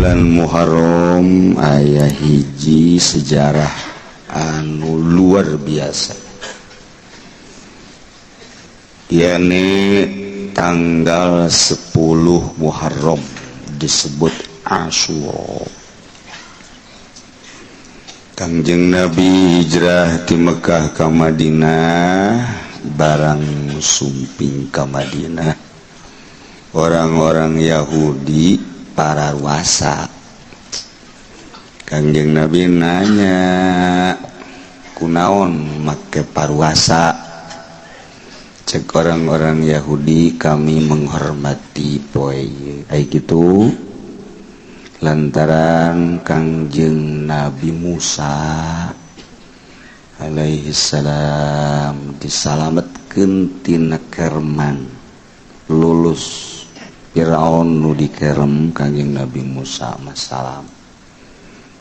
bulan Muharram aya hiji sejarah anu luar biasa, yakni tanggal 10 Muharram disebut Asyura. Kangjeng Nabi hijrah ti Mekah ka Madinah barang sumping ka Madinah. Orang-orang Yahudi pararuasa. Kangjeng Nabi nanya, kunaon make paruasa? Cek orang-orang Yahudi, kami menghormati poe. Ai kitu lantaran Kangjeng Nabi Musa alaihi salam disalametkeun tina kerman lulus Firaun nu dikerem Kangjeng Nabi Musa masalam.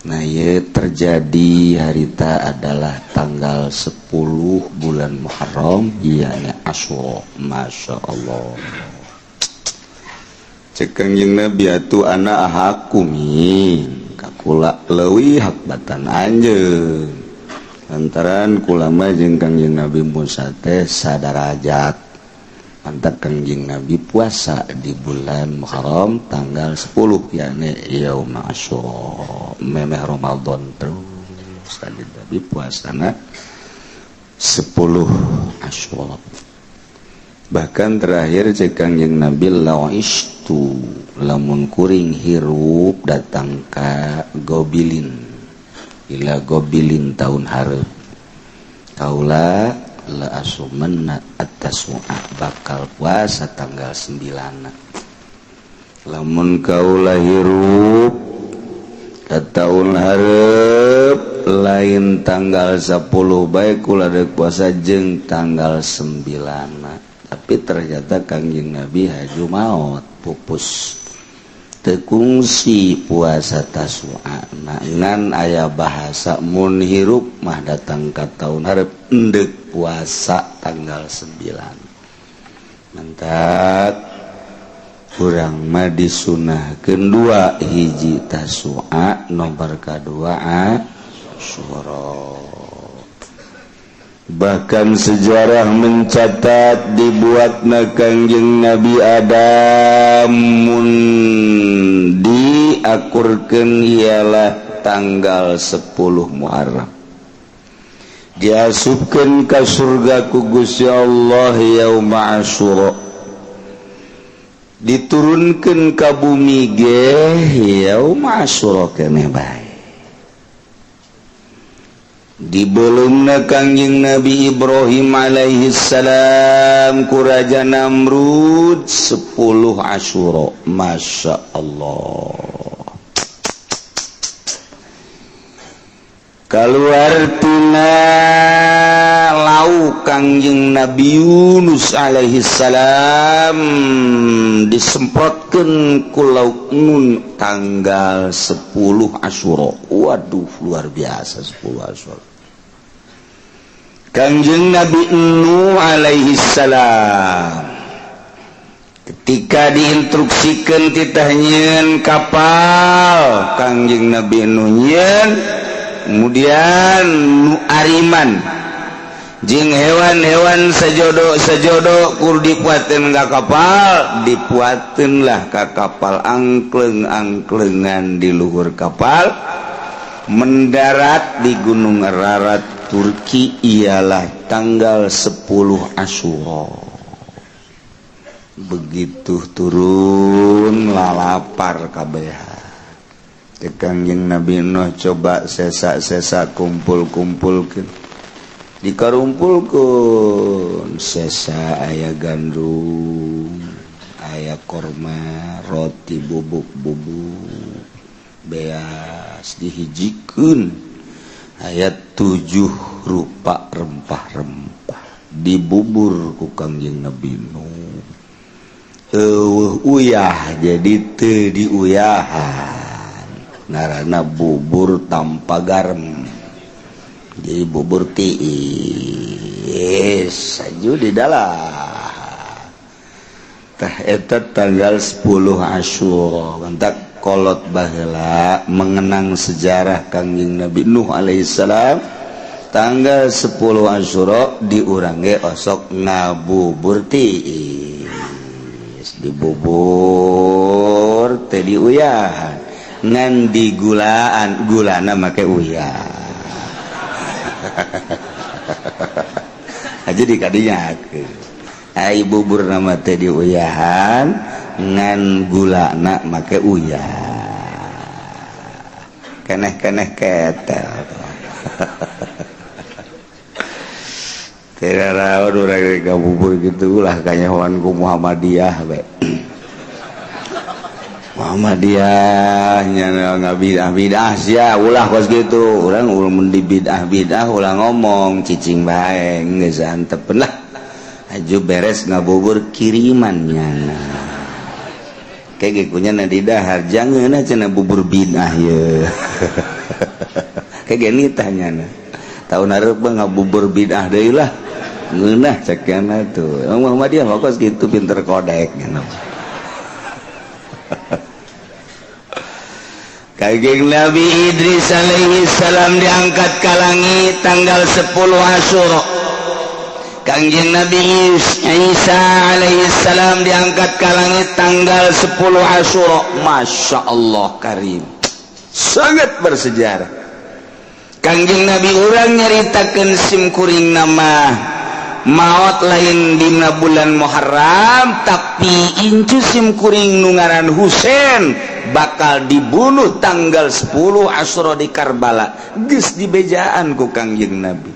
Nah ye terjadi harita adalah tanggal 10 bulan Muharram, yakni Asyura. Masya Allah. Cek Kangjeng Nabi atuh ana ahakumi kakula leuwih hak batan anjeun. Lantaran kula mah jeung Kangjeng Nabi Musa teh sadarajat. Mantap Kangjeng Nabi puasa di bulan Muharram tanggal 10, yakni yaum Asyura, memeh Ramadan terus. Kangjeng Nabi puasana 10 Asyura. Bahkan terakhir cek Kangjeng Nabi la'ishtu lamun kuring hirup datang ka gobilin ila gobilin tahun hareup kaula la asumanna at-tasua bakal puasa tanggal 9. Lamun kaula hirup ka tahun hareup lain tanggal 10 bae kula deuk puasa jeung tanggal 9. Tapi ternyata Kangjeng Nabi haju maot pupus teu kungsi puasa tasua. Ngan aya bahasa mun hirup mah datang ka taun hareup endeup puasa tanggal 9. Mantap urang mah disunahkeun 2, hiji tasua, nomor kadua Asyura. Bahkan sejarah mencatat dibuatna Kangjeng Nabi Adam mun diakurkeun ialah tanggal 10 Muharram. Diasupkeun ka surga ku Gusti Allah yaum Asyura. Diturunkeun ka bumi ge yaum Asyura keneh bae. Dibelumna Kangjeng Nabi Ibrahim alaihi salam ku Raja Namrud 10 Asyura. Masya Allah. Kaluar tina lau Kangjeng Nabi Yunus alaihi salam disemprotkeun ku lauk Nun tanggal 10 Asyura. Waduh luar biasa 10 Asyura. Kangjeng Nabi Nuh alaihi salam ketika diinstruksikan titah nyeun kapal Kangjeng Nabi Nuh nyeun, kemudian nu ariman jeung hewan-hewan sajodo kur dipuateun ka kapal, dipuateunlah ka kapal angkleng-angklengan di luhur kapal mendarat di Gunung Ararat Turki ialah tanggal 10 Asyura. Begitu turun lalapar kabeh. Kangjeng Nabi Nuh coba sesa-sesa kumpul-kumpulkeun. Dikarumpulkeun sesa aya gandum, aya korma, roti bubuk-bubuk, beas dihijikeun. Ayat 7 rupa rempah-rempah dibubur ku Kangjeng Nabi Nuh. Uyah jadi teu diuyahan. Ngaranna bubur tanpa garam. Jadi bubur tiis saju di dalam. Tah eta tanggal 10 Asyura. Entak kolot baheula mengenang sejarah Kangjeng Nabi Nuh alaihissalam tanggal 10 Asyura diurang ge osok ngabubur tiis dibubur teh diuyahan ngan digulaan gulana make uyah aja dikadinyakeun ai bubur nama teh diuyahan ngan gulana make uyah keneh-keneh ketel tidak rawan urang ngabubur gitu ulah kanyahoan ku Muhammadiyah we Muhammadiyah nya ngabidah-bidah sia ulah kos gitu urang mun di bidah-bidah ulah ngomong cicing bae geus antepen lah aju beres ngabubur kirimannya kayak gikunya na di dahar jangan cenah bubur bidah ye kayak gini tanyana tahun hareup ngabubur bidah deui lah ngeunah cekana tuh Muhammadiyah kos gitu pinter kodek nya Kangjeng Nabi Idris alaihi salam diangkat ka langit tanggal 10 Asyura. Kangjeng Nabi Isa alaihi salam diangkat ka langit tanggal 10 Asyura. Masya Allah karim. Sangat bersejarah. Kangjeng Nabi urang nyaritakeun simkuring nama maot lain dina bulan Muharram tapi incu simkuring nu ngaran Husein bakal dibunuh tanggal 10 Asyura di Karbala geus dibejaan ku Kangjeng Nabi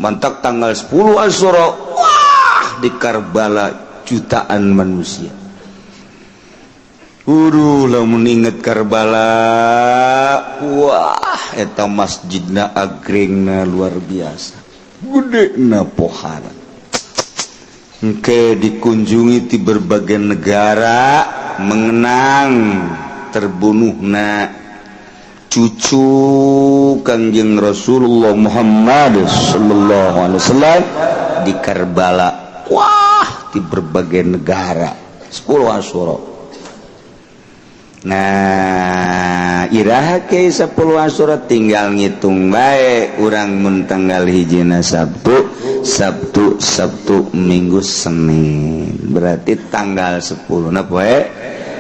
mantak tanggal 10 Asyura wah di Karbala jutaan manusia lamun inget Karbala wah eta masjidna agrengna luar biasa gedena pohara engke dikunjungi di berbagai negara mengenang terbunuhna cucu Kangjeng Rasulullah Muhammad sallallahu alaihi wasallam di Karbala wah di berbagai negara 10 Asyura. Nah iraha ke 10 Asyura tinggal ngitung bae urang mun tanggal hijina Sabtu Minggu Senin berarti tanggal 10 na poe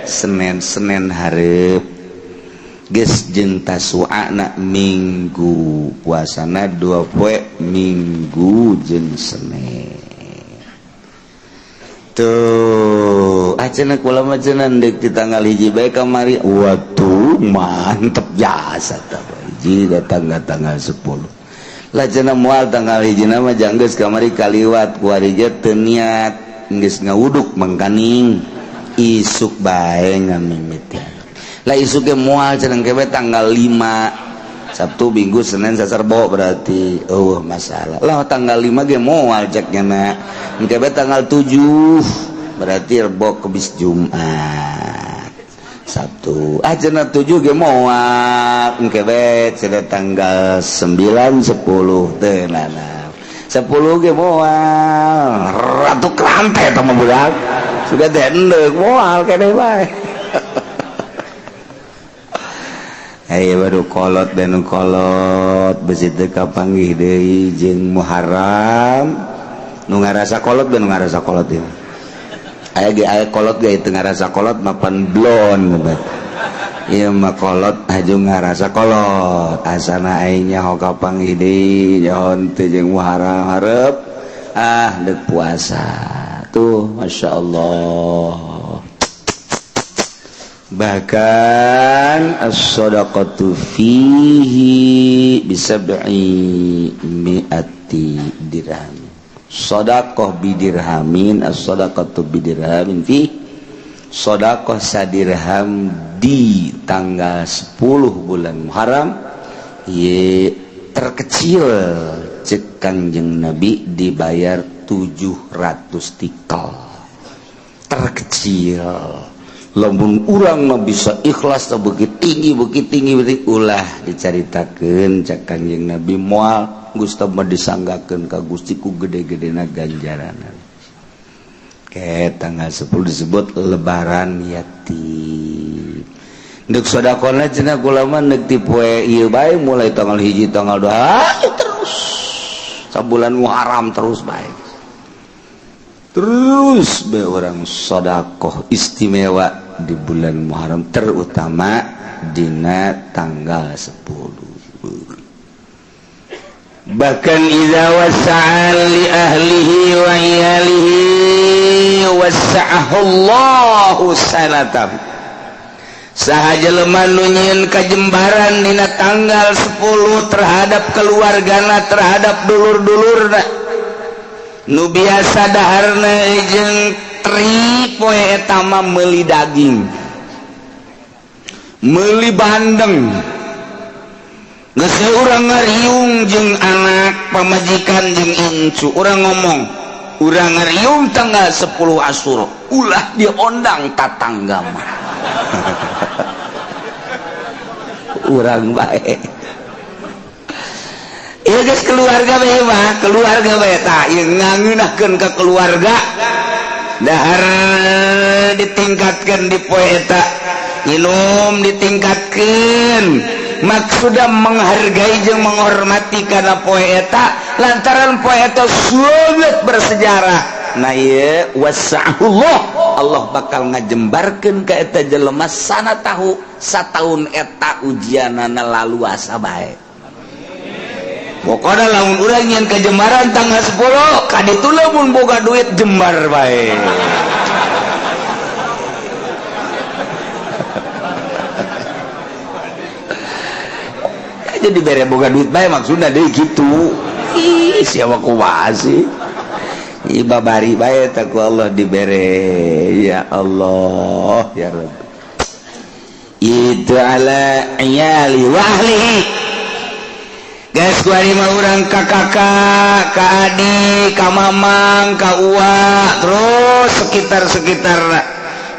Senin hareup geus jeung tasuana Minggu puasana 2 poe Minggu jeung Senin tuh acenah kula mah cenah deuk di tanggal hiji bae kamari waduh mantep jasa tah hiji datang tanggal 10 lah cenah moal tanggal hiji mah janggeus kamari kaliwat ku ari teu niat geus ngawuduk mangkaning isuk bae ngamimiti lah isuk ge moal cenah kebe tanggal 5 Sabtu Minggu Senin Sasarbo berarti masalah lah tanggal 5 ge moal ceknya na kebe tanggal 7 berarti Rebo Kemis Jumat Sabtu ajeuna 7 ge moal kebe cenah tanggal 9 10 teu nana 10 ge moal ratu krante tah mah budak sudah teh endeuh moal keneh bae ayo baru kolot dan kolot besi teu kapanggih deui jeung Muharram nu ngarasa kolot dan nu ngarasa kolot ieu aya kolot ge teu ngarasa kolot mapan blon ieu mah kolot aju ngarasa kolot asana aing nyaho kapanggih deui nyaho teu jeung Muharram hareup deuk puasa tuh masyaallah bahkan as-shadaqatu fihi bisab'i mi'ati dirham shadaqah bidirhamin as-shadaqatu bidirhamin fi shadaqah sadirham di tanggal 10 bulan Muharram ye terkecil cek Kangjeng Nabi dibayar 700 tikal terkecil lamun urang mah bisa ikhlas beuki tinggi berarti ulah dicaritakeun cak Kangjeng Nabi moal Gusti mah disanggakeun ka Gusti ku gede-gedena ganjaranna. Ke tanggal 10 disebut lebaran yatim. dek sodakona cenah kula mah neuk ti poe ieu bae mulai tanggal 1 tanggal 2 terus sabulan Muharram terus bae terus bae orang sedekah istimewa di bulan Muharram terutama dina tanggal 10 bahkan idza wasa'a li ahlihi wa iyalihi wasa'ahu Allahu sanatan sahaja lemah nu nyieun kajembaran dina tanggal 10 terhadap keluargana terhadap dulur-dulurna nu biasa daharna jeung tri poe eta mah meuli daging meuli bandeng geus urang ngariung jeung anak pamajikan jeung incu urang ngomong urang ngariung tanggal 10 Asyura ulah diondang tatangga mah urang bae ieu geus keluarga bae mah keluarga bae tah ieu ngangeunahkeun ka keluarga dahar ditingkatkeun di poe eta minum ditingkatkeun maksudna menghargai jeung menghormati kana poe eta lantaran poe eta sangat bersejarah nah ieu wasa'ullah Allah bakal ngajembarkeun ka eta jelema sana tahu sataun eta ujianana laluasa bae pokona lamun urang nyen kajembaran tanggal 10 kaditu lamun boga duit jembar bae jadi bere boga duit bae maksudna deui kitu ih siapa kumaha sih ibabari bae tak Allah dibere ya Allah ya Rabb itu ala iyali wa ahlihi geus kuari mah urang ka kakak ka adik ka mamang ka uwa terus sekitar-sekitarna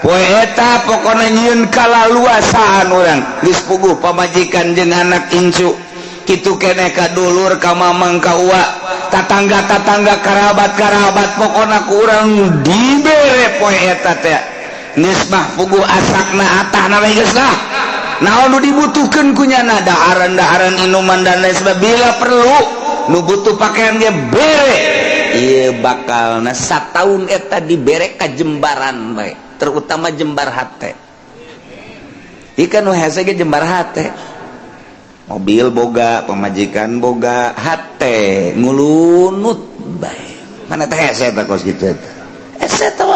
poe eta pokona nyieun kalaluasaan urang geus puguh pamajikan jeung anak incu kitu keneh ka dulur ka mamang ka uwa tatangga-tatangga karabat-karabat pokona ku urang dibere poe eta teh geus mah puguh asakna atahna we geus lah naon nu dibutuhkeun ku nyana daharan-daharan inuman dan lain sebagainya bila perlu nu butuh pakaian ge bere ieu bakalna sataun eta dibere ka jembaran bae terutama jembar hate ikan nu hese ge jembar hate mobil boga pamajikan boga hate ngulunut bae mana teh hese teh kos kitu eta hese teh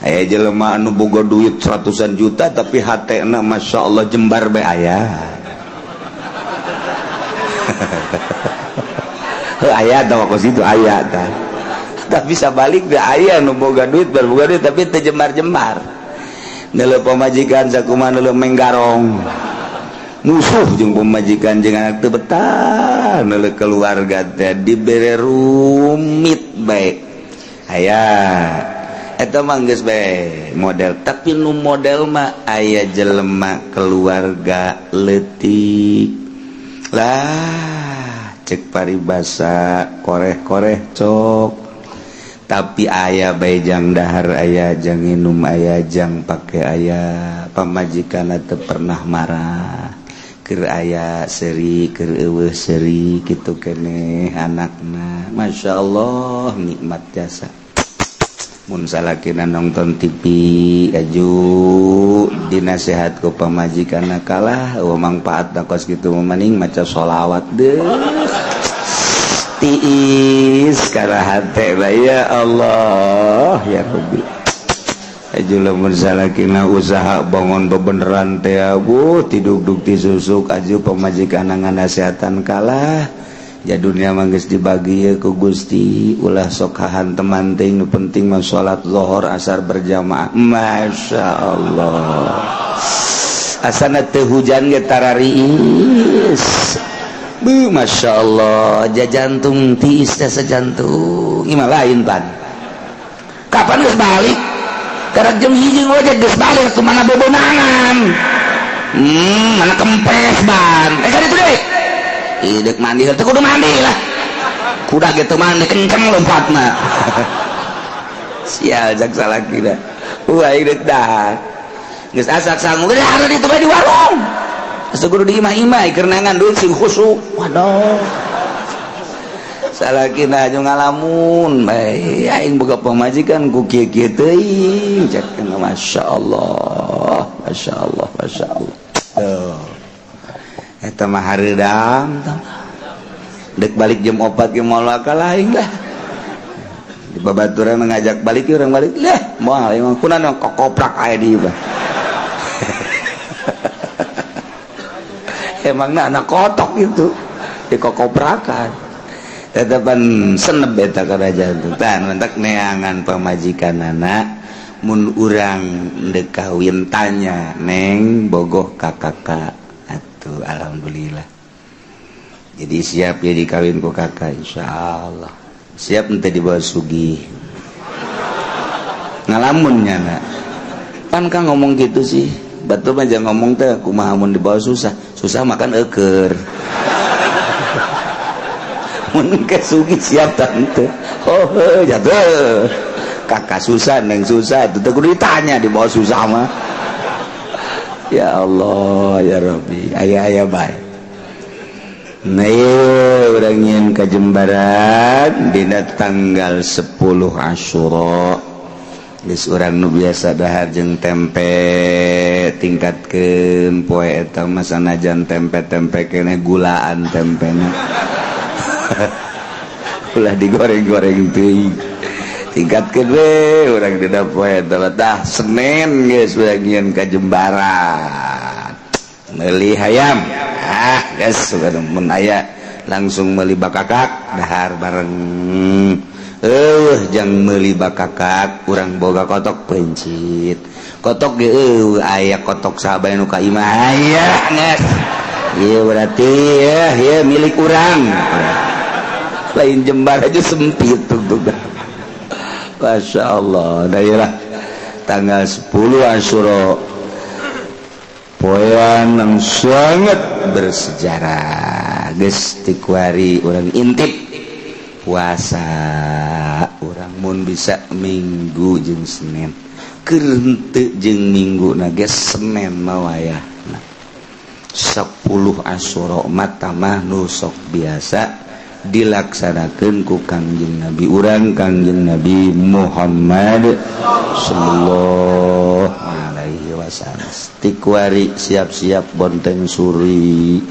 aya jelema anu boga duit ratusan juta tapi hatena masyaallah jembar bae aya aya tah kos itu aya tah tapi sabalik da aya nu boga duit berboga duit tapi teu jembar-jembar neuleuh pamajikan sakumaha neuleuh menggarong musuh jeung pamajikan jeung anak teu betah neuleuh keluarga teh dibere rumit bae aya eta mah geus bae model tapi nu model mah aya jelema keluarga leutik lah cek paribasa koreh-koreh cok tapi aya bae jang dahar aya jang inum aya jang pake aya pamajikan teu pernah marah keur aya seuri keur eueuh seuri kitu keneh anakna masyaallah nikmat jasa mun salakina nonton TV aju dinasehat ku pamajikanna kalah mangpaatna kos kitu maning maca sholawat deuh tiis kana hate ya Allah ya Rabbi aju lamun salakina usaha bangun bebeneran teh abu tiduk-duk disusuk aju pamajikanna nganasehatan kalah ya dunia mah geus dibagi ku Gusti ulah sok hahanteman teh nu penting mah salat zuhur asar berjamaah masyaallah asana teu hujan ge tarariis Masya Allah jajantung tiis teh sejantung ima lain pan kapan geus balik karek jam 1 wajah geus balik kumaha bebonangan mana kempes ban kaditu deui idek mandi teh kudu mandi lah kuda gitu mandi kenceng lompatna sial jak salakina wah idek dah geus asak sangu ada di tempat di warung asa kudu diimah-imah keur nangan duit sing khusuk waduh salakina aju ngalamun bae aing boga pamajikan ku kieu-kieu teuing cek masyaallah masyaallah masyaallah tuh eta mah hareudang dek balik jam 4 ge moal ka lain lah di babaturan ngajak balik urang balik lah moal emang kunaon kokoprak aya di bah emangna anak kotok itu di kokoprakan tetapan senep eta karajaan teh tah mentak neangan pamajikanana mun urang dek kawin tanya neng bogoh ka kakak atuh alhamdulillah jadi siap ya dikawin ku kakak insyaallah siap ente dibawa sugih ngalamunnya nak pan kang ngomong gitu sih betul aja ngomong teh kumaha mun dibawa susah makan euker mun ke sugih siap tante oh jatuh kakak susah neng susah itu teh kudu ditanya dibawa susah mah ya Allah ya Rabbi aya bae nah urang nyin ka Jembaran dina tanggal 10 Asyura geus urang nu biasa dahar jeung tempe tingkatkeun poe eta mah sanajan tempe-tempe keneh gulaan tempena ulah digoreng-goreng teuing tingkatkeun we urang dina poe eta tah Senin geus urang nyin ka Jembaran meuli hayam guys mun aya langsung meuli bakakak dahar bareng jang meuli bakakak urang boga kotok pencit kotok ge aya kotok sabaya nu ka imah aya geus ieu berarti ya milik urang lain Jembar aja sempit tuh masyaallah daerah tanggal 10 Asyura poean yang sangat bersejarah geus ti kuari urang intip puasa urang mun bisa Minggu jeung Senin keur henteu jeung Minggu na geus Senin mah wayahna 10 Asyura mata mah nu sok biasa dilaksanakeun ku Kangjeng Nabi urang Kangjeng Nabi Muhammad sallallahu alaihi wasallam tikwari siap-siap bonteng suri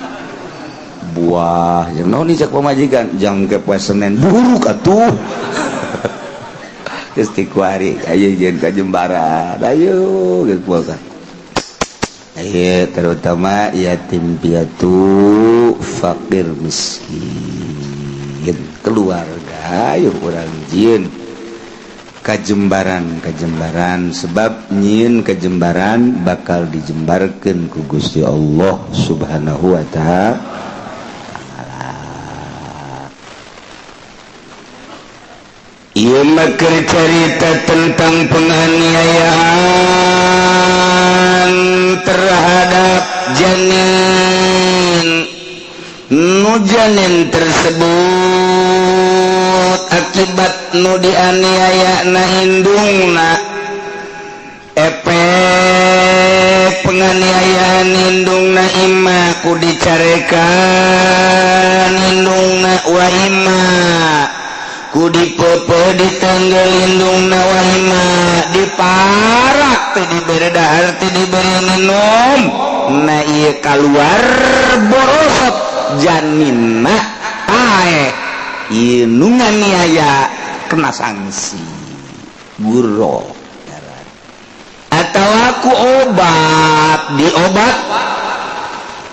buah yang naon cak pamajikan jang ke poe Senin buruk atuh geus tikwari aya jeung ka Jembaran ayo geus poe aya terutama yatim piatu fakir miskin keluarga ayo urang jieun Kajembaran sebab nyin Kajembaran bakal dijembarkeun ku Gusti Allah Subhanahu wa ta'ala ieu mah keur carita tentang penganiayaan terhadap janin nu janin tersebut akibat nu dianiayana indungna efek penganiayaan indungna imah ku dicarekan indungna wa imah ku dipepe ditenggeul indungna wa imah diparak teh diberi dahar teh diberi minum na ieu kaluar borosot janinna tae ieu nu nganiaya kena sanksi guro atau aku obat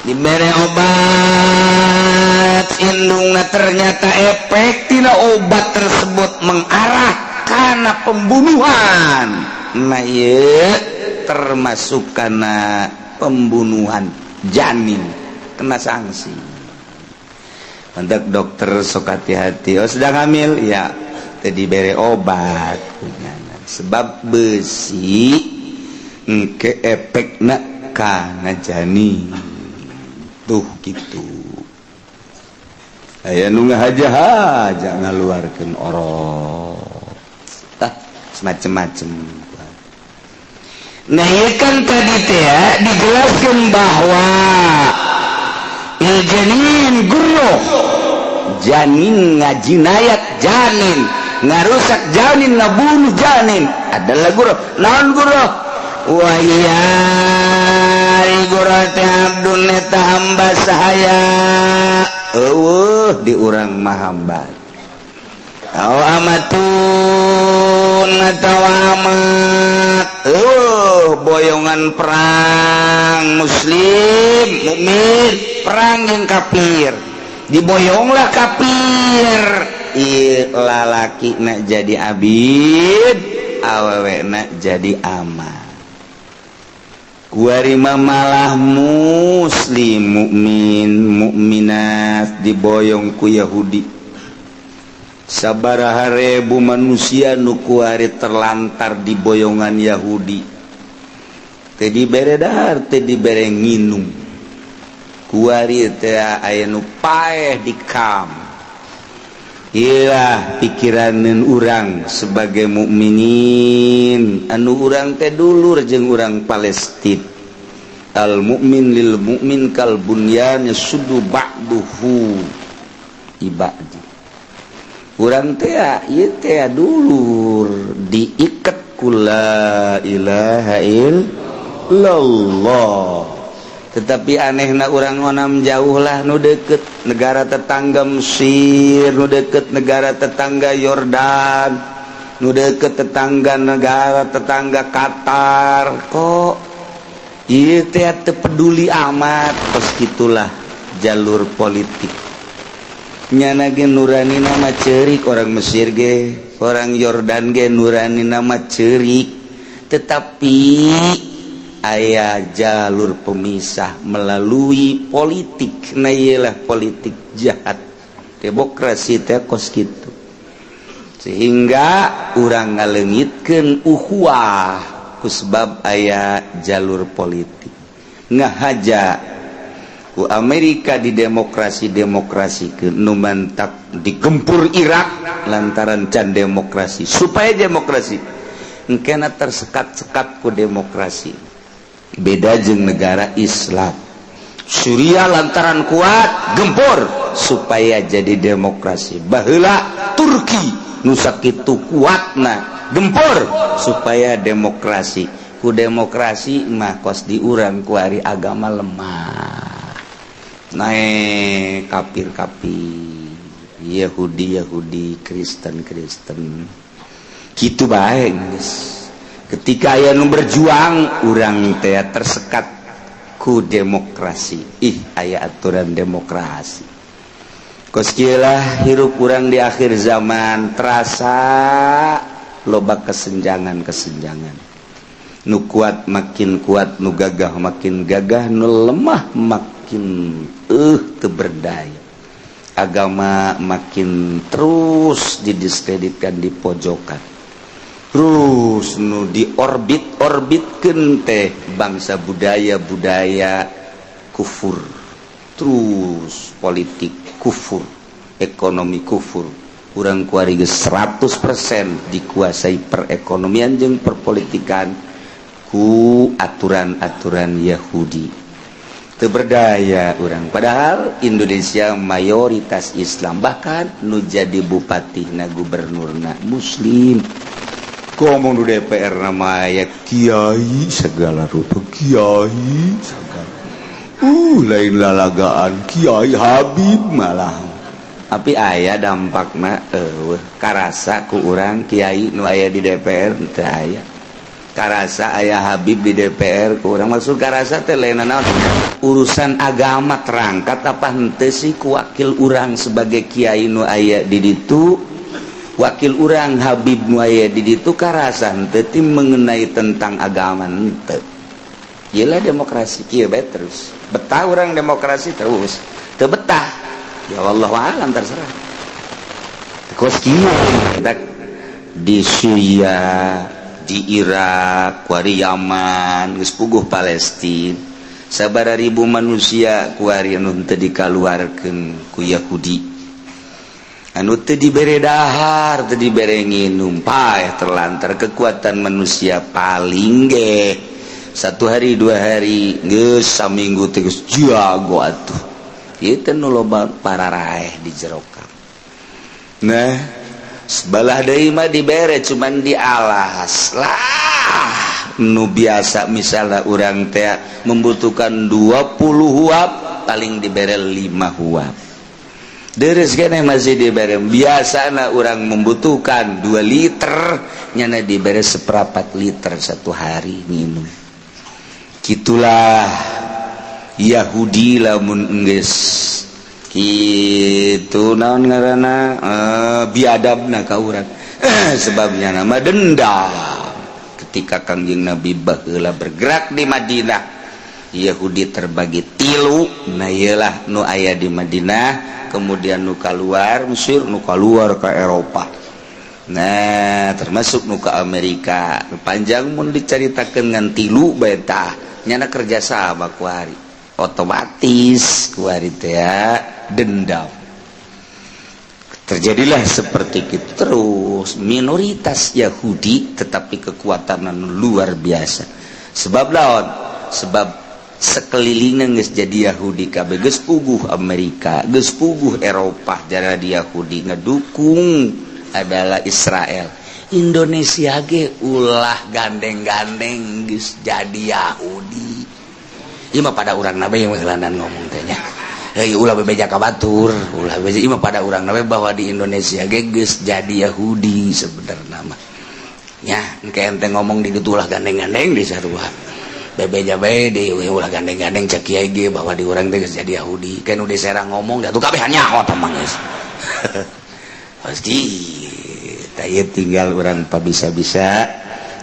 diberi obat indungna ternyata efek tina obat tersebut mengarah karena pembunuhan nah ieu termasuk karena pembunuhan janin kena sanksi untuk dokter sok hati-hati sedang hamil ya tadi beri obat sebab besi ke efekna kana janin tuh gitu aya nu ngahaja ngaluarkeun orok semacam-macam nah ieu kan tadi teh dijelaskeun bahwa janin guruh janin ngajinayat janin ngarusak janin ngabunuh janin adalah guruh naon guruh wa iya guruh teh abdun eta hamba sahaya di urang mah hamba amatun atawa amat boyongan perang muslim mukmin perang yang kafir diboyonglah kafir lalaki nak jadi abid awewe nak jadi amat kuarima malah muslim mukmin mukminat diboyong ku Yahudi sabaraha ribu manusia nu kuari terlantar di boyongan Yahudi teu dibere dahar teu dibere nginum kuari teh aya nu paeh di kam ilah pikiraneun urang sebagai mukminin anu urang teh dulur jeung urang Palestina al mukmin lil mukmin kal bunyan yasuddu ba'duhu ibadi urang teh ieu teh dulur diiket ku la ilaha illallah tetapi anehna urang ngonam jauh lah nu deket negara tetangga Mesir nu deket negara tetangga Yordan nu deket negara tetangga Qatar kok ieu teh teu peduli amat tos kitulah jalur politik nyana ge nurani nama ceurik orang Mesir ge orang Yordan ge nurani nama ceurik tetapi aya jalur pemisah melalui politik na iyalah politik jahat demokrasi teh kos kitu sehingga urang ngaleungitkeun ukhuwah ku sebab aya jalur politik ngahaja ku Amerika di demokrasi ke nu mantak digempur Irak lantaran can demokrasi supaya demokrasi engkena tersekat-sekat ku demokrasi beda jeung negara Islam Suriah lantaran kuat gempur supaya jadi demokrasi baheula Turki nu sakitu kuatna gempur supaya demokrasi ku demokrasi mah kos diurang ku ari agama lemah naik kafir-kafir Yahudi Kristen kitu bae geus ketika aya nu berjuang urang teh tersekat ku demokrasi aya aturan demokrasi kos kieu lah hirup urang di akhir zaman terasa loba kesenjangan nu kuat makin kuat nu gagah makin gagah nu lemah makin teu berdaya agama makin terus didiskreditkan di pojokan terus nu diorbitkeun teh bangsa budaya kufur terus politik kufur ekonomi kufur urang kuari geus 100% dikuasai perekonomian jeung perpolitikan ku aturan-aturan Yahudi teu berdaya urang padahal Indonesia mayoritas Islam bahkan nu jadi bupati na gubernurna muslim ngomong di DPR nama aya kiai segala rupa kiai segala lain lalagaan kiai Habib malah tapi aya dampakna karasa ku urang kiai nu aya di DPR teu aya karasa aya Habib di DPR ku urang maksud karasa teh lain naon urusan agama terangkat apa henteu sih ku wakil urang sebagai kiai nu aya di ditu wakil urang Habib nu aya di ditu karasa henteu ti mengenai tentang agama henteu iyalah demokrasi kieu bae terus betah urang demokrasi terus teu betah ya wallahu a'lam terserah kos kieu di Syria di Irak kuari Yaman geus puguh Palestina sabaraha ribu manusia kuari anu teu dikaluarkeun ku Yahudi anu teu dibere dahar teu dibere nginum paeh terlantar kekuatan manusia paling ge satu hari 2 hari geus saminggu teh geus jago atuh ieu teh nu loba pararaeh di jero kang. Nah sebelah deui mah dibere cuman dialas lah nu biasa misalnya urang teh membutuhkan 20 huap paling dibere 5 huap. Deres kene masih dibere biasana orang membutuhkan 2 liter nyana dibere 1/4 liter satu hari minum. Gitulah Yahudi lamun enggeus kitu naon ngaranna biadabna ka urang sebabnya nama dendam. Ketika Kangjeng Nabi baheula bergerak di Madinah Yahudi terbagi 3 nah iyalah nu aya di Madinah kemudian nu keluar Mesir nu keluar ke Eropa nah termasuk nu ke Amerika panjang mun dicaritakeun ngan 3 bae tah nyana kerjasama kuari otomatis kuari teh dendam terjadilah seperti itu terus minoritas Yahudi tetapi kekuatan luar biasa sebab lawan sebab sekelilingnya geus jadi Yahudi kabeh geus puguh Amerika geus puguh Eropa jara di Yahudi ngedukung adalah Israel Indonesia ge ulah gandeng-gandeng geus jadi Yahudi ieu mah pada urang nabe yang ngelanan ngomong teh nya ulah bebeja ka batur ulah bebeja ieu mah pada urang nabe bahwa di Indonesia ge geus jadi Yahudi sebenarnya mah nya engke ente ngomong di ditu ulah gandeng-gandeng di sarua bebeja bae di ulah gandeng-gandeng cek kiai ge bahwa di urang teh geus jadi Yahudi kan udah serang ngomong dah tuh kabeh nyaho teh mah geus pasti tah tinggal urang pabisa-bisa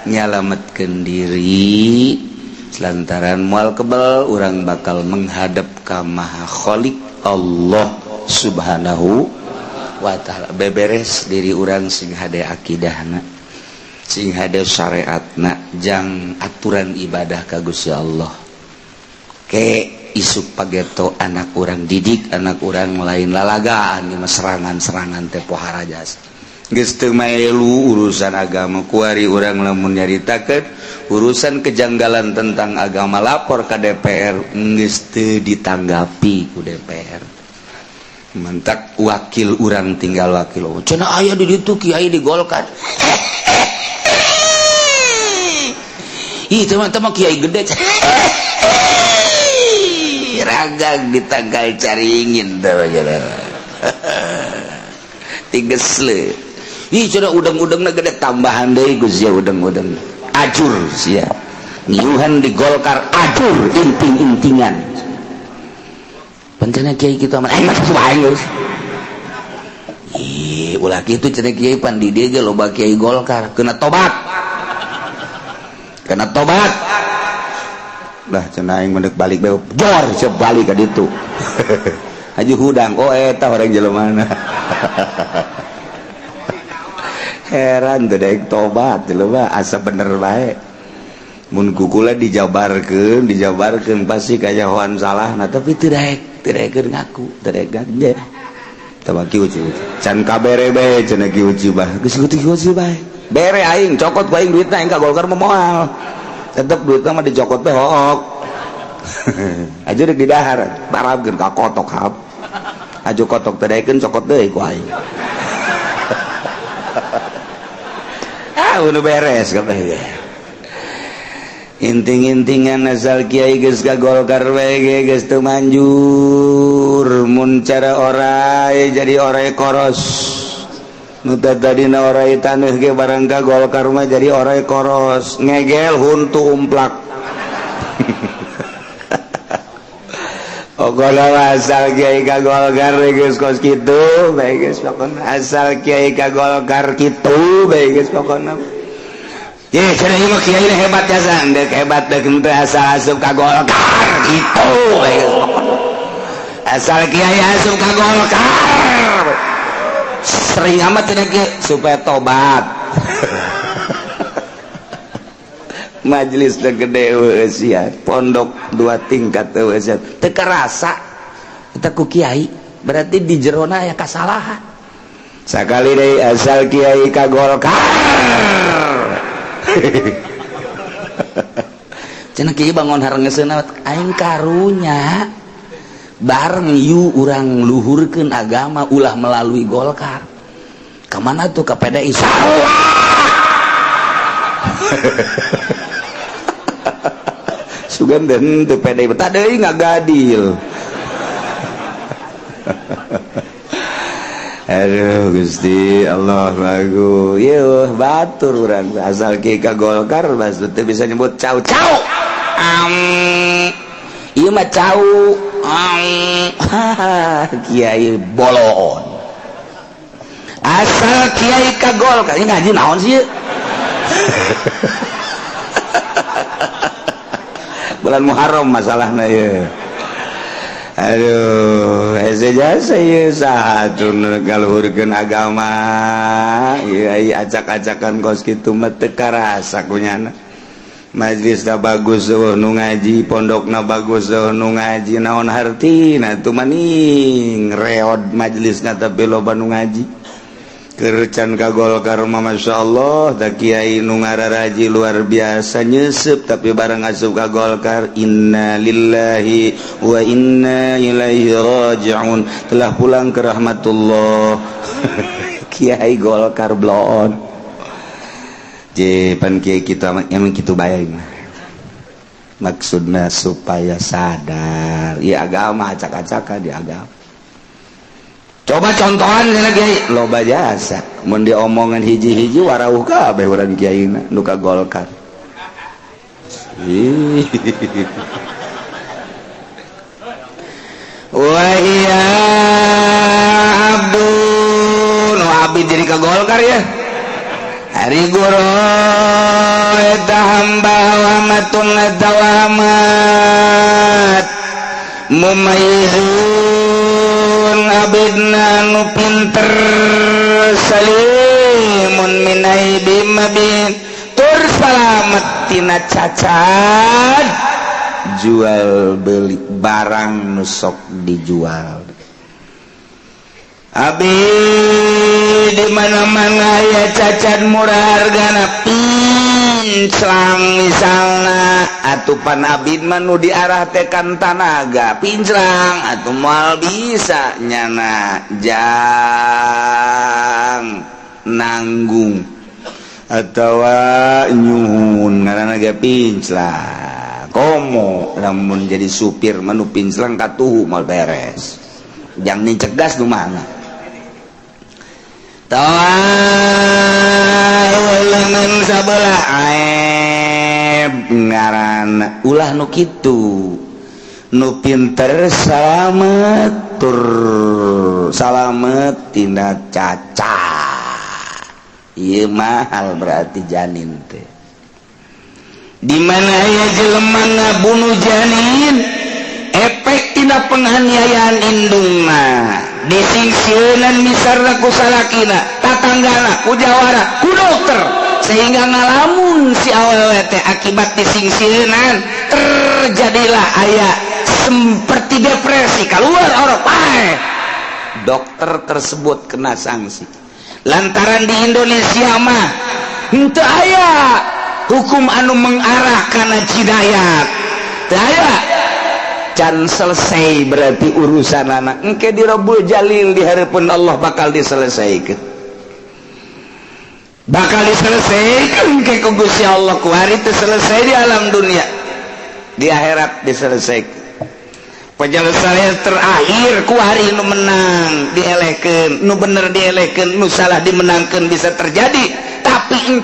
nyalametkeun diri lantaran moal kebal urang bakal menghadap ka Maha Khaliq Allah Subhanahu wa taala beberes diri urang sing hade akidahna sing hade syariatna jang aturan ibadah ka Gusti Allah ke isuk pageto anak urang didik anak urang lain lalagaan ieu serangan-serangan teh pohara jasa geus teu maelu urusan agama kuari urang lamun nyaritakeun urusan kejanggalan tentang agama lapor ka DPR geus teu ditanggapi ku DPR mentak wakil urang tinggal wakil cenah aya di ditu kiai di Golkar ih teman-teman kiai gede ragang di tanggal caringin tigesle ih cenah udang-udangna gede tambahan deui Gus ya udang-udang ajur sia ngiuhan di Golkar ajur inting-intingan pancena kiai kitu mah mah subae geus ih ulah kitu cenah kiai pan di dieu ge loba kiai Golkar kena tobat lah cenah aing mendek balik bae jor siap balik ka ditu Haji Hudang oh eta orang jelemana heran teh daek tobat jelema asa bener bae mun kukula dijabarkeun pasti kajahoan salahna tapi teu daekeun ngaku teu daek ganje tabaki uci can kabere bae cenah ki uci bah geus uci bae bere aing cokot ku aing duitna aing ka Golkar mah moal tetep duitna mah dicokot teh hook aja rek di dahar barabkeun ka kotok hap aja kotok teh daekeun cokot deui ku aing udah beres kabeh inting-intingan asal kiai geus ka Golkar we geus teu manjur mun cara orai jadi orai koros nu tadina orai taneuh ge barang ka Golkar mah jadi orai koros ngegel huntu umplak Ogola asal kiai ka Golkar geus kos kitu bae geus pokona asal kiai ka Golkar kitu bae geus pokona ye cenah ieu mah kiai hebat jasan deuk hebat deuk teu asal asup ka Golkar kitu bae geus pokona asal kiai asup ka Golkar sering amat cenah kieu supaya tobat majelis teh gede weus ya pondok 2 tingkat weus ya teu karasa eta ku kiai berarti di jerona aya kasalahan sakali deui asal kiai ka Golkar cenah kieu bangun harengeusna aing karunya bareng yu urang luhurkeun agama ulah melalui Golkar. Kemana tuh ke PDI? Salah. Sugan dan tuh PDI tadi nggak gadil. Aduh Gusti Allah lagu yuh batur urang asal ke Golkar maksudnya bisa nyebut cau iya mah cau kiai bolon asal kiai ka Golkar ini ngaji naon sih bulan Muharram masalahnya ya. Aduh ese jasa ya satu ngaluhurkeun agama ya acak-acakan kos kitu mah teu karasa kunyana majlisna bagus eueuh nu ngaji pondokna bagus eueuh nu ngaji naon hartina tu maning reod majlisna tapi loba nu ngaji kerecan ka Golkar mah masyaallah da kiai nu ngararaji luar biasa nyeusup tapi bareng asup ka Golkar inna lillahi wa inna ilaihi raji'un telah pulang ke rahmatullah kiai Golkar blon je pan kiai kita emang kitu bae maksudna supaya sadar ya agama acak-acaka di agama. Coba contohan lagi loba jasa mun diomongan hiji-hiji warauh kabeh urang kiaina nu ka Golkar. Wa iya abdun abdi jadi ka Golkar ya. Hari guru eta hamba wa matun tawamat mumayyizun abidna nu pinter salimun min aibim mabin tur salamet tina cacat jual beli barang nu sok dijual abdi di mana-mana ya cacat murah hargana pinclang misalna atupan abid manu diarah tekan tanaga pinclang atuh moal bisa nyana jang nanggung atawa nyuhun ngaranna ge pinclang komo lamun jadi supir manu pinclang katuhu mal beres jang nicegas nu mana tawalangan sabelah aib ngaran ulah nu kitu nu pinter salamet tur salamet tina cacat ieu mahal berarti janin teh di mana aya jelema ngabunuh janin efek tina penganiayaan indungna disingsieun misarna ku salakina tatanggana ku jawara ku dokter sehingga ngalamun si awewe teh akibat disingsieun terjadilah aya seperti depresi keluar orok dokter tersebut kena sanksi lantaran di Indonesia mah henteu aya hukum anu mengarah kana jinayat teu aya can selesai berarti urusan anak engke di Rabbul Jalil di harapan Allah bakal diselesaikan engke ku Gusti Allah ku hari itu selesai di alam dunia di akhirat diselesaikan penyelesaian terakhir ku hari nu menang dielehkeun nu bener dielehkeun nu salah dimenangkeun bisa terjadi tapi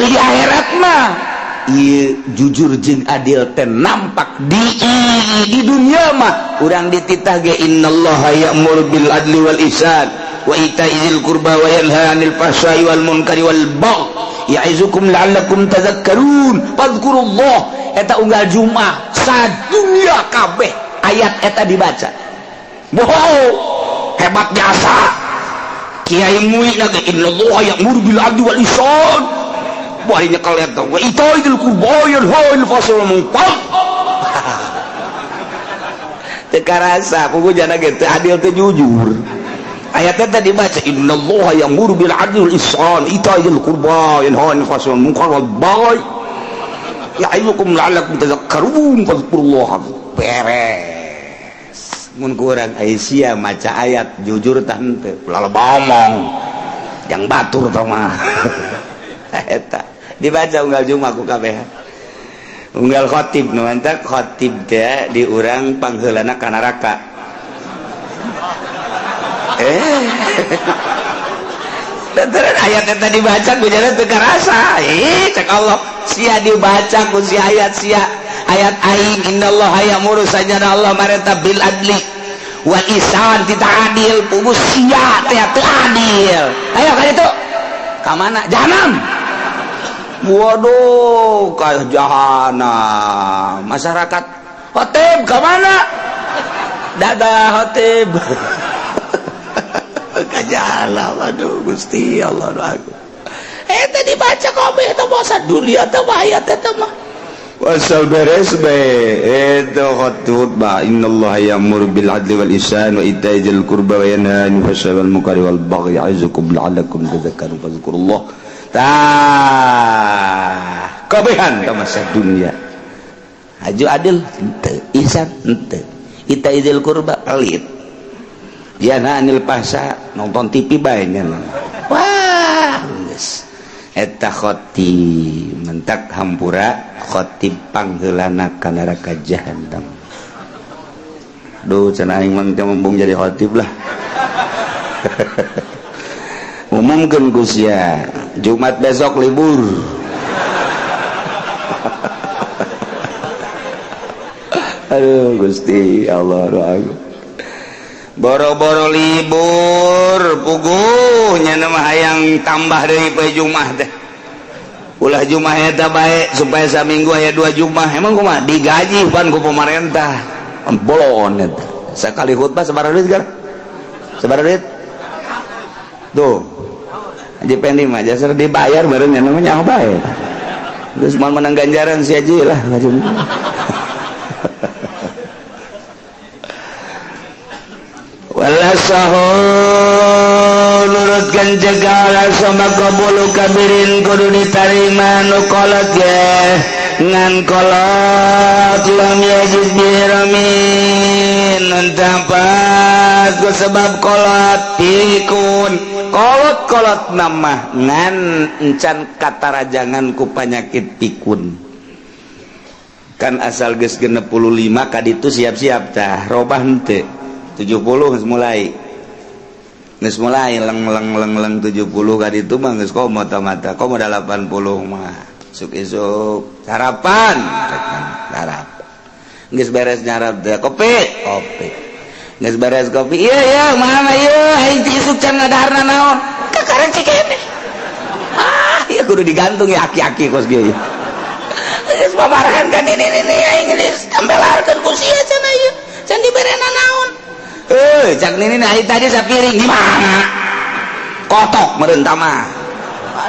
di akhirat mah iya jujur jeung adil teh nampak di dunia mah urang dititah ge innallaha ya'muru bil adli wal ihsan wa itaizil qurba wa yanha 'anil fahsya'i wal munkari wal baghi ya'izukum la'allakum tadhakkarun fadhkurullah eta unggal Jumat sadunya kabeh ayat eta dibaca wow hebat jasa kiai muina ge innallaha ya'muru bil adli wal ihsan wahnya kalian tahu itu kurboyan hal fasal mungkal tekarasa pokoknya gitu adil teh jujur ayatnya tadi baca innallaha ya'muru bil 'adli wal ihsan itaizil qurba yanha 'anil fahsya'i wal munkar wal baghi ya'idukum la'allakum tadhakkarun fadhkurullah beres mun kurang Aisyah maca ayat jujur tante lalu ngomong yang batur tah mah eta dibaca unggal Jumat ku kabeh unggal khatib nu mantak khatib teh di urang pangheulana ka neraka Lantaran ayat yang tadi baca ku jalan teu karasa cek Allah sia dibaca ku si ayat sia ayat aing innallaha ya'muru sajana Allah mareta bil adli wal ihsan tita adil pugus sia teh teu adil ayo ka ditu ka mana jahanam waduh ka jahanam masyarakat khotib ka mana dadah khotib ka jahanam aduh Gusti Allah aku eta dibaca kabeh eta bahasa dunia teh ayat eta mah wasal beres bae eta khutbah innallaha ya'muru bil adli wal ihsan wa ita'i dzil qurba wa yanha 'anil fahsya'i wal munkari wal baghi ya'izukum la'allakum tadhakkarun fadhkurullah tah kabehan ka masa dunia aju adil henteu ihsan henteu ita'i dzil qurba pelit yanha 'anil fahsya nonton TV bae nya wah geus eta khotib mentak hampura khotib pangheulana ka neraka jahanam duh cenah aing mah mumpung jadi khotib lah umumkeun ku sia Jumat besok libur aduh Gusti Allah doaku boro-boro libur puguhnya nama hayang tambah dari poe Jumat teh ulah Jumat eta bae supaya saminggu aya 2 Jumat emang kumaha digaji pan ku pemerintah bolon eta sakali khutbah sabaraha duit gar sabaraha duit tuh Haji Pendi mah jasar dibayar bareng nya namanya bae geus moal menang ganjaran si Haji lah walasahul nurutkan jegala sama kabulu kabirin kudu ditarima nukolot ya ngan kolot lam yajiz biramin nantapat ku sebab kolot pikun kolot nama ngan encan katarajangan ku penyakit pikun kan asal geus 65 kaditu siap-siap tah robah henteu 70 geus mulai leng 70 kali itu mah geus komo mata komo 80 mah isuk sarapan sarap geus beres nyarap teh kopi geus beres kopi iya mana ieu aing isuk can ngadaharna naon kakareng cikene ieu kudu digantung ya aki-aki kos ge geus babarahan kan ini aing geus tambelarkeun ku sia cenah ieu can diberena naon cak nini naik tadi sapiring gimana kotok meureun tah mah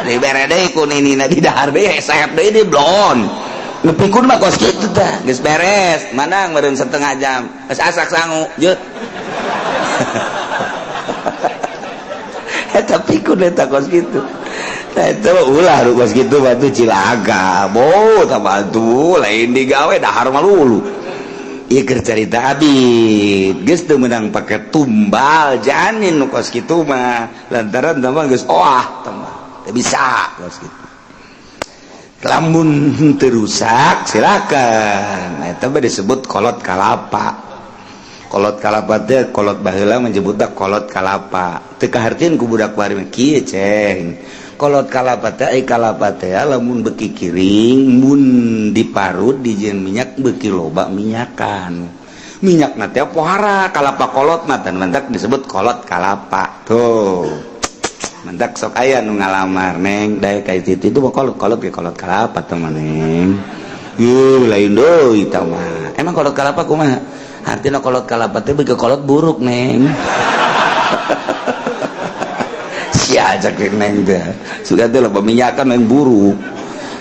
dibere deui ku nini na di dahar deui sayap deui di blon nu pikun mah kos kitu tah geus beres manang meureun setengah jam geus asak sangu jeut eta pikun eta kos kitu tah eta ulah kos kitu batu Cilaga bo tah batu lain digawe dahar mah lulu ieu keur carita Abid geus teu meunang pake tumbal janin nu kos kitu mah lantaran tambah geus tambah teu bisa kos kitu lamun teu rusak silakan eta mah disebut kolot kalapa teh kolot baheula menyebutna kolot kalapa teu kahartieun ku budak bari mah kieu ceng kolot kalapa teh lamun beki kiring mun diparut dijieun minyak beki loba minyakan minyakna teh pohara kalapa kolot mah teh mantak disebut kolot kalapa tuh mantak sok aya nu ngalamar neng daek ka itu mah kolot ge kolot kalapa teh neng ieu lain deui tah mah emang kolot kalapa kumaha artina kolot kalapa teh beuki kolot buruk neng ajak neng teh sudah teh loba minyakan main buruk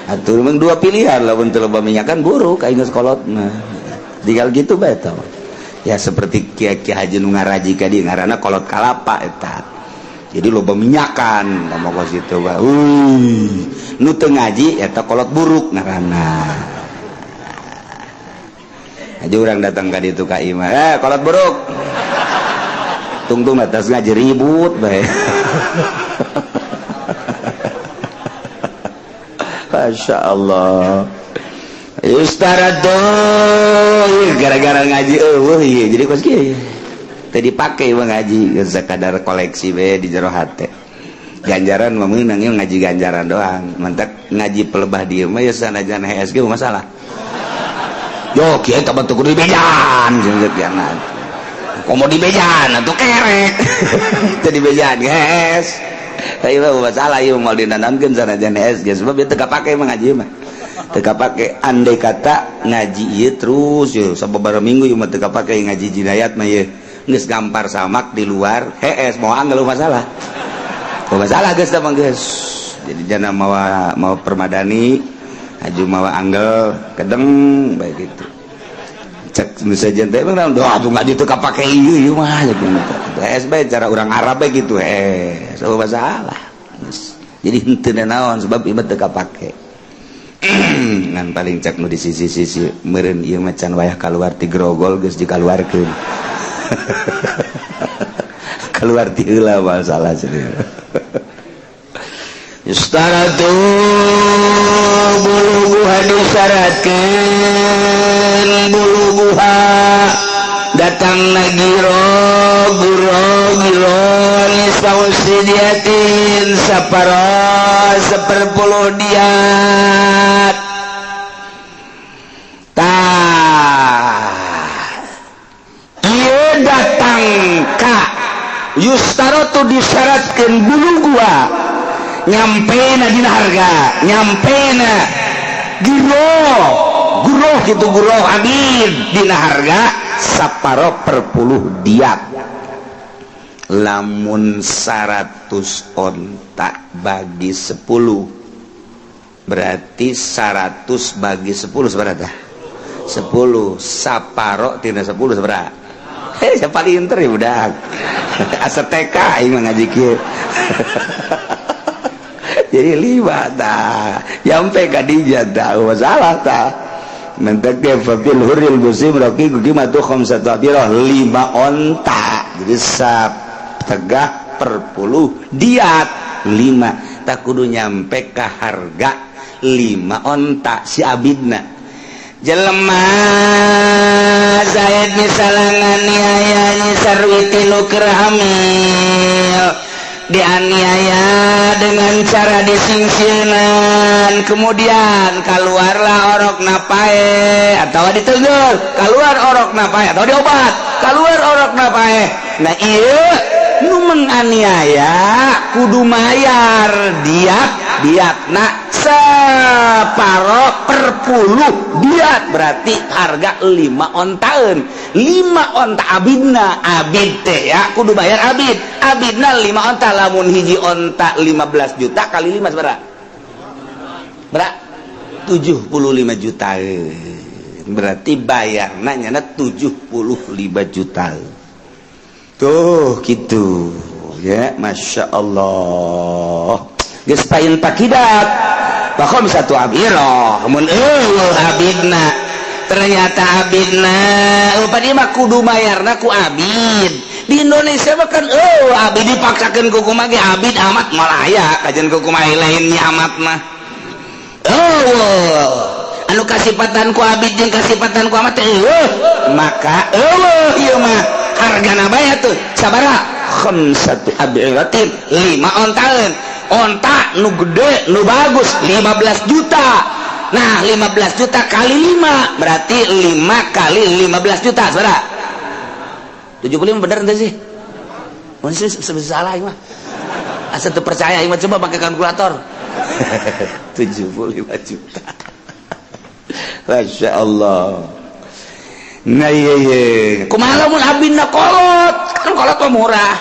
atuh memang dua pilihan lamun teu loba minyakan buruk aing geus kolotna tinggal gitu bae tah ya seperti Kiai Haji nu ngaraji ka dieu ngaranna kolot kalapa eta jadi loba minyakan ngomong kos kitu bae nu teu ngaji eta kolot buruk ngaranna aja orang datang ke ditu ka imah kolot buruk tungtung atas ngaji ribut bae Masya Allah Ustaradul gara-gara ngaji iya jadi kos kieu tadi pakai ngaji sekadar koleksi bae di jero hate ganjaran mah meunang ngaji ganjaran doang mentek ngaji pelebah dieu mah ya sanajan HSG masalah yo kieu teh bentuk kudu dibejan jeung kiana komo dibejan atuh kerek teu dibejan guys ieu mah masalah ieu moal dinanamkeun sanajan HSG sebab ieu teu kapake mah ngaji mah teu kapake andai kata ngaji ieu terus yo sababaraha minggu ieu mah teu kapake ngaji jinayat mah ieu geus gampar samak di luar HS mau anggal masalah geus teh geus jadi jana mau permadani aju mawa anggel kedeng baik gitu cek saja teh emang doa tuh ngaji teu kapake ieu mah gitu HS bae cara urang Arab bae gitu so masalah jadi henteu naon sebab ieu teu kapake ngan paling cek nu di sisi-sisi meureun ieu mah can wayah kaluar ti grogol geus dikaluarkeun keluar ti heula masalah cenah Istaratu buluguha disyaratkeun buluguha datang giro nisausidiatin sapara 10 diat datang ka yustaratu disyaratkeun buluguha nyampena dina harga nyampena giro gitu giro abid dina harga 10 diat lamun 100 onta bagi 10 berarti 100 bagi 10 seberapa 10 saparo tina 10 seberapa siapa pinter ya budak asa TK ini ngaji kieu jadi 5 tah nyampe ka dinya tah masalah tah mentek fafil huril musim roki gimatu khamsatu abirah 5 onta jadi tegah per 10 diat 5 tak kudu nyampe ka harga 5 onta si abidna jelema Zaid misalnya nganiaya sarwiti nuker hamil dianiaya dengan cara disingsiran kemudian keluarlah orok napae atau ditegur keluar orok napae atau diobat keluar orok napae nah iya nu menganiaya kudu mayar diatna 10 per 10 diat berarti harga 5 ontaeun 5 onta abidna abid teh ya kudu bayar abidna 5 onta lamun hiji onta 15 juta kali 5 berapa 75 juta berarti bayarna nyana 75 juta tuh gitu ya Masya Allah geus pain pakidat bakom satu abiro mun abidna ternyata abidna upadi mah kudu mayarna ku abid di Indonesia mah kan abid dipaksakeun ku kumaha ge abid amat malaya kajen ku kumaha lainnya amat mah anu kasipatan ku abid jeung kasipatan ku amat maka ieu mah hargana bae tuh sabaraha khamsatu abiratin 5 ontaeun onta nu gede nu bagus 15 juta nah 15 juta kali 5 berarti 5 kali 15 juta saudara 75 bener ente sih masih salah ini mah asa teu percaya ini mah coba pakai kalkulator 75 juta Masya Allah nah iya kumaha lamun abinna kolot kan kolot mah murah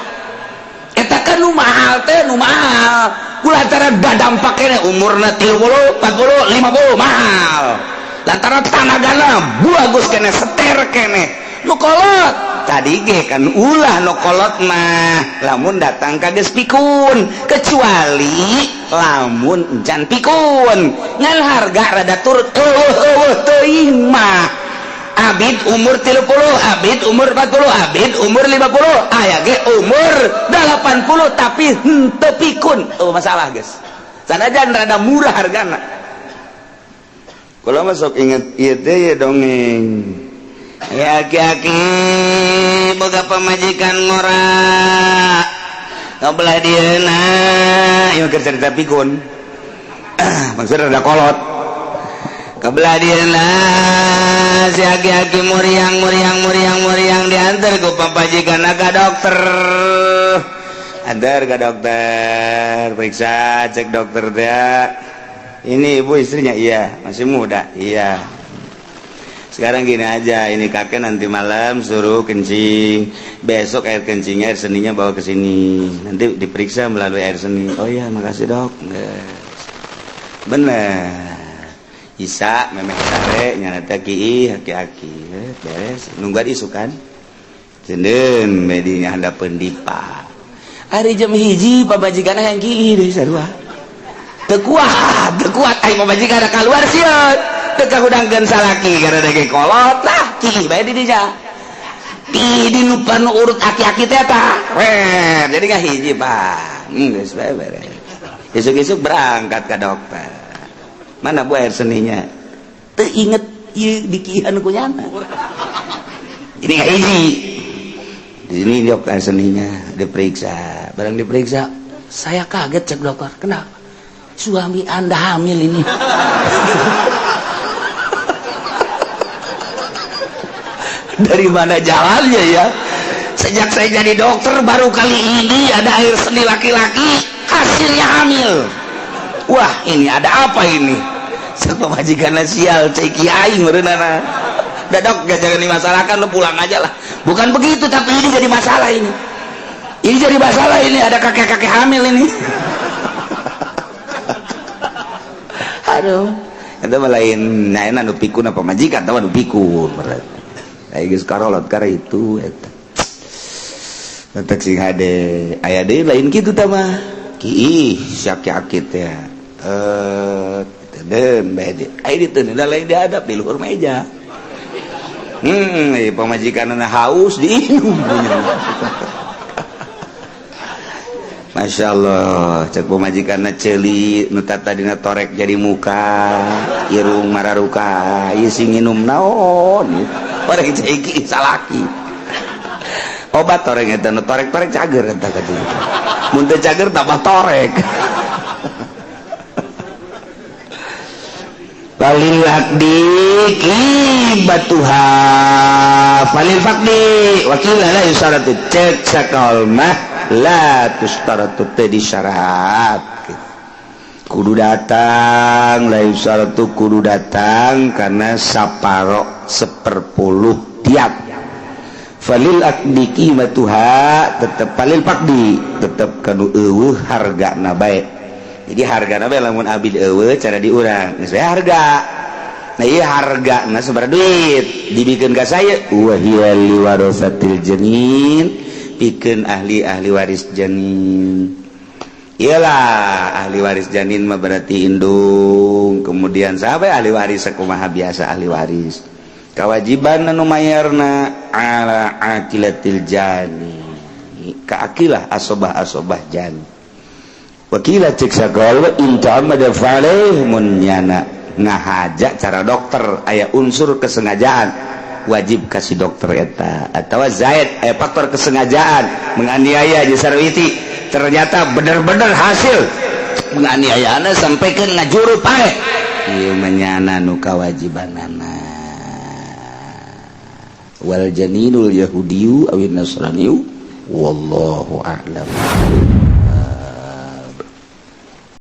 eta kan nu mahal teh nu mahal kulantaran badam pakene umurna 30 40 50 mahal lantaran tanagana bagus kene seter kene nu kolot tadi ge kan ulah nu kolot mah lamun datang ka geus pikun kecuali lamun encan pikun ngan harga rada turut teuing mah Abid umur 30, Abid umur 40, Abid umur 50, aya ge umur 80 tapi henteu pikun. Oh masalah guys. Sanajan rada murah hargana. Kula mah sok inget ieu teh ya dongeng. Ya aki-aki boga pamajikan ngora. Ngabelah dieuna, ieu keur cerita pikun. Maksudna rada kolot. Kabelah dieuna si aki-aki muriang diantar ku papajikan ka dokter. Antar ke dokter, periksa, cek dokter dia. Ini ibu istrinya, iya, masih muda, iya. Sekarang gini aja, ini kakek nanti malam suruh kencing, besok air kencingnya, air seninya bawa ke sini, nanti diperiksa melalui air seni. Oh iya, makasih dok. Bener. Isa, memeh sare, nyana ki'i, aki-aki, beres. Nunggu isukan. Cenden, medinya ada pendipa. Hari jam hiji, pabajikan yang ki'i deh, sarua. Tekuat, ayo pabajikan keluar siot. Teka udangkan salaki, karena dege kolot lah, ki'i, baik di dia. Di lupa urut aki-aki teh ta. Jadi nggak hiji pak. Guys, beres. Isuk-isuk berangkat ke dokter. Mana bu air seninya? Teu inget ieu dikihan ku nyana. Ini nggak hiji. Di sini dok air seninya diperiksa. Barang diperiksa, saya kaget cek dokter. Kenapa? Suami Anda hamil ini. Dari mana jalannya ya? Sejak saya jadi dokter baru kali ini ada air seni laki-laki hasilnya hamil. Wah ini ada apa ini? Serta majikan sial ceki aing merenana. Dadok gak jangan dimasalahkan, lo pulang aja lah. Bukan begitu, tapi ini jadi masalah ini. Ini jadi masalah ini, ada kakek-kakek hamil ini. Aduh, itu lain naeuna nu pikun apa majikan, tahu nu pikun. Ayo geus karolot kara itu eta. Tetek sing hade, aya deui lain kitu tah mah. Ki saki-aki teh. Den bede. Ayo diteun da lain diadap di luhur meja. Pamajikanna haus diinum. Masya Allah, cek pemajikanna ceuli nu tata dina torek jadi muka, irung mararuka, ieu sing nginum naon? Orek ceki salaki. Obat torek eta nu torek-torek cager eta katuh. Mun teu cager tambah torek. Falil akdi kibatuha falil fakdi wakila la yusaratu cek sakal mah la tustaratu teh disyarat kudu datang la yusaratu kudu datang karena saparo 1/10 tiap falil akdi kibatuha tetep falil fakdi tetep kanu eueuh hargana bae. Jadi harga nabe lamun abid eueuh cara diurang geus bae harga. Nah ieu hargana sabaraha duit dibikeun ka saya wa hiya liwarasatil janin pikeun ahli waris janin. Iyalah ahli waris janin mah berarti indung, kemudian sahabat ahli waris sakumaha biasa ahli waris. Kewajiban anu mayarna ala aqilatil jani. Ka aqilah asobah janin. Wakila cek sagol inta amada faleh munyana ngahaja cara dokter aya unsur kesengajaan wajib kasih dokter eta atawa zaid aya faktor kesengajaan menganiaya di sarwiti ternyata bener-bener hasil menganiayaana sampaikan ngajuru pae ieu menyana nu kawajibanana wal janinul yahudiyu awin nasraniyu wallahu a'lam.